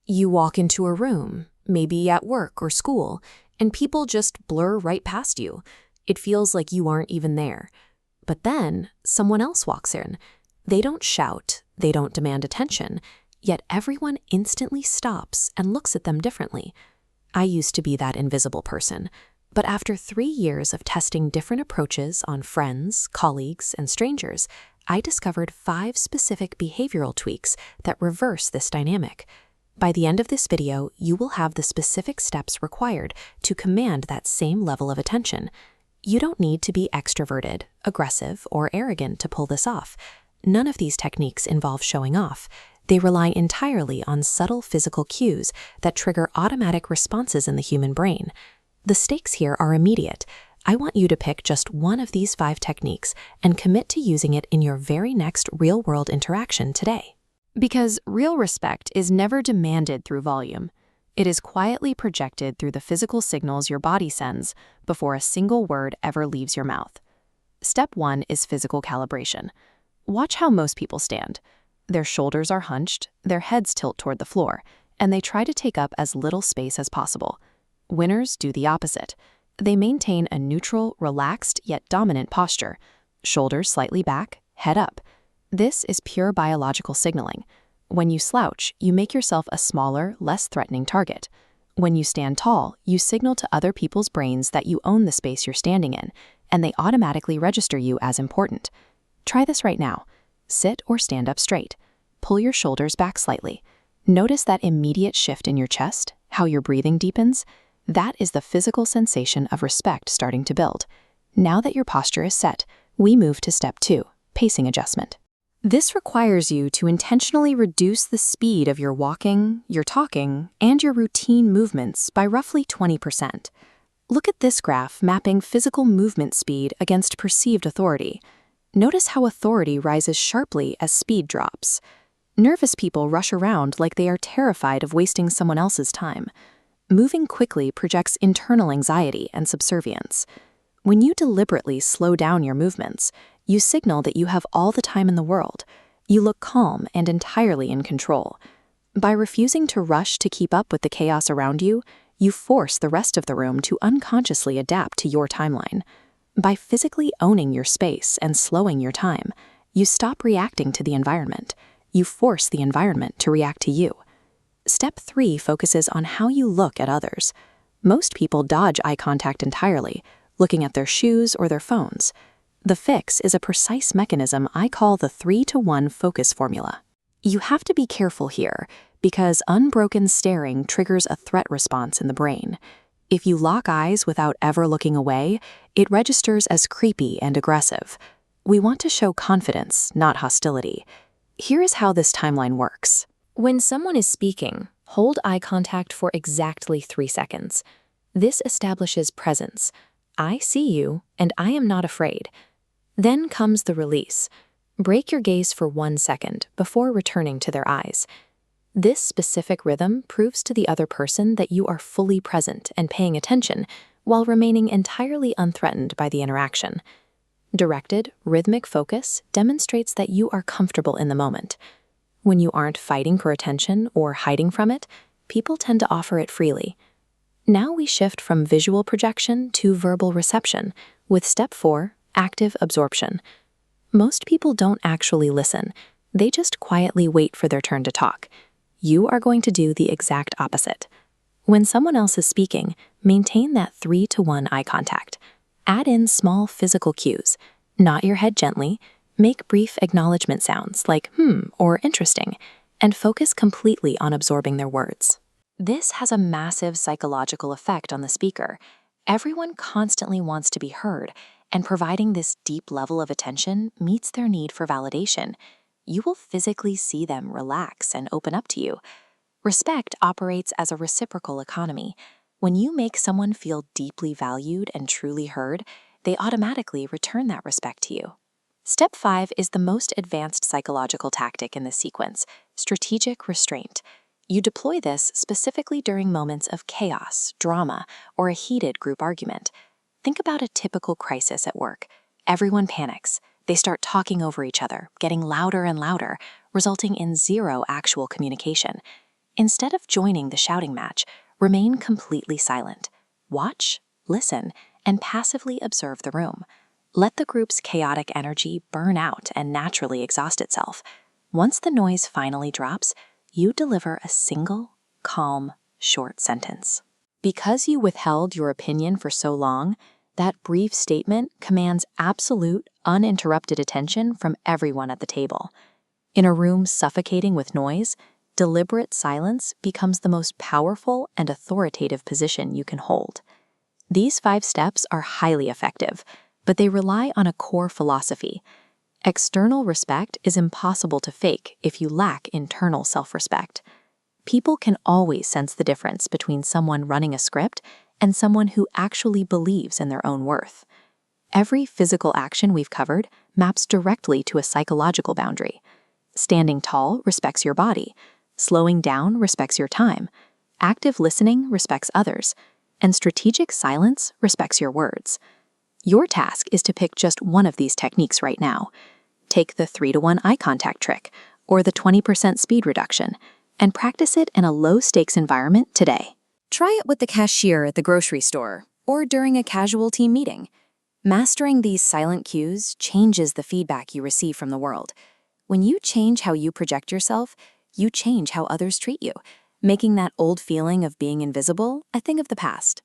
You walk into a room, maybe at work or school, and people just blur right past you. It feels like you aren't even there. But then someone else walks in. They don't shout, they don't demand attention, yet everyone instantly stops and looks at them differently. I used to be that invisible person, but after 3 years of testing different approaches on friends, colleagues, and strangers, I discovered 5 specific behavioral tweaks that reverse this dynamic. By the end of this video, you will have the specific steps required to command that same level of attention. You don't need to be extroverted, aggressive, or arrogant to pull this off. None of these techniques involve showing off. They rely entirely on subtle physical cues that trigger automatic responses in the human brain. The stakes here are immediate. I want you to pick just one of these 5 techniques and commit to using it in your very next real-world interaction today. Because real respect is never demanded through volume. It is quietly projected through the physical signals your body sends before a single word ever leaves your mouth. Step 1 is physical calibration. Watch how most people stand. Their shoulders are hunched, their heads tilt toward the floor, and they try to take up as little space as possible. Winners do the opposite. They maintain a neutral, relaxed, yet dominant posture. Shoulders slightly back, head up. This is pure biological signaling. When you slouch, you make yourself a smaller, less threatening target. When you stand tall, you signal to other people's brains that you own the space you're standing in, and they automatically register you as important. Try this right now. Sit or stand up straight. Pull your shoulders back slightly. Notice that immediate shift in your chest, how your breathing deepens. That is the physical sensation of respect starting to build. Now that your posture is set, we move to step 2, pacing adjustment. This requires you to intentionally reduce the speed of your walking, your talking, and your routine movements by roughly 20%. Look at this graph mapping physical movement speed against perceived authority. Notice how authority rises sharply as speed drops. Nervous people rush around like they are terrified of wasting someone else's time. Moving quickly projects internal anxiety and subservience. When you deliberately slow down your movements, you signal that you have all the time in the world. You look calm and entirely in control. By refusing to rush to keep up with the chaos around you, you force the rest of the room to unconsciously adapt to your timeline. By physically owning your space and slowing your time, you stop reacting to the environment. You force the environment to react to you. Step 3 focuses on how you look at others. Most people dodge eye contact entirely, looking at their shoes or their phones. The fix is a precise mechanism I call the 3-to-1 focus formula. You have to be careful here because unbroken staring triggers a threat response in the brain. If you lock eyes without ever looking away, it registers as creepy and aggressive. We want to show confidence, not hostility. Here is how this timeline works. When someone is speaking, hold eye contact for exactly 3 seconds. This establishes presence. I see you, and I am not afraid. Then comes the release. Break your gaze for 1 second before returning to their eyes. This specific rhythm proves to the other person that you are fully present and paying attention while remaining entirely unthreatened by the interaction. Directed, rhythmic focus demonstrates that you are comfortable in the moment. When you aren't fighting for attention or hiding from it, people tend to offer it freely. Now we shift from visual projection to verbal reception with step 4, active absorption. Most people don't actually listen. They just quietly wait for their turn to talk. You are going to do the exact opposite. When someone else is speaking, maintain that 3-to-1 eye contact. Add in small physical cues. Nod your head gently. Make brief acknowledgement sounds like or interesting, and focus completely on absorbing their words. This has a massive psychological effect on the speaker. Everyone constantly wants to be heard, and providing this deep level of attention meets their need for validation. You will physically see them relax and open up to you. Respect operates as a reciprocal economy. When you make someone feel deeply valued and truly heard, they automatically return that respect to you. Step 5 is the most advanced psychological tactic in this sequence, strategic restraint. You deploy this specifically during moments of chaos, drama, or a heated group argument. Think about a typical crisis at work. Everyone panics. They start talking over each other, getting louder and louder, resulting in zero actual communication. Instead of joining the shouting match, remain completely silent. Watch, listen, and passively observe the room. Let the group's chaotic energy burn out and naturally exhaust itself. Once the noise finally drops, you deliver a single, calm, short sentence. Because you withheld your opinion for so long, that brief statement commands absolute, uninterrupted attention from everyone at the table. In a room suffocating with noise, deliberate silence becomes the most powerful and authoritative position you can hold. These 5 steps are highly effective, but they rely on a core philosophy. External respect is impossible to fake if you lack internal self-respect. People can always sense the difference between someone running a script and someone who actually believes in their own worth. Every physical action we've covered maps directly to a psychological boundary. Standing tall respects your body. Slowing down respects your time. Active listening respects others. And strategic silence respects your words. Your task is to pick just one of these techniques right now. Take the 3-to-1 eye contact trick or the 20% speed reduction and practice it in a low-stakes environment today. Try it with the cashier at the grocery store or during a casual team meeting. Mastering these silent cues changes the feedback you receive from the world. When you change how you project yourself, you change how others treat you, making that old feeling of being invisible a thing of the past.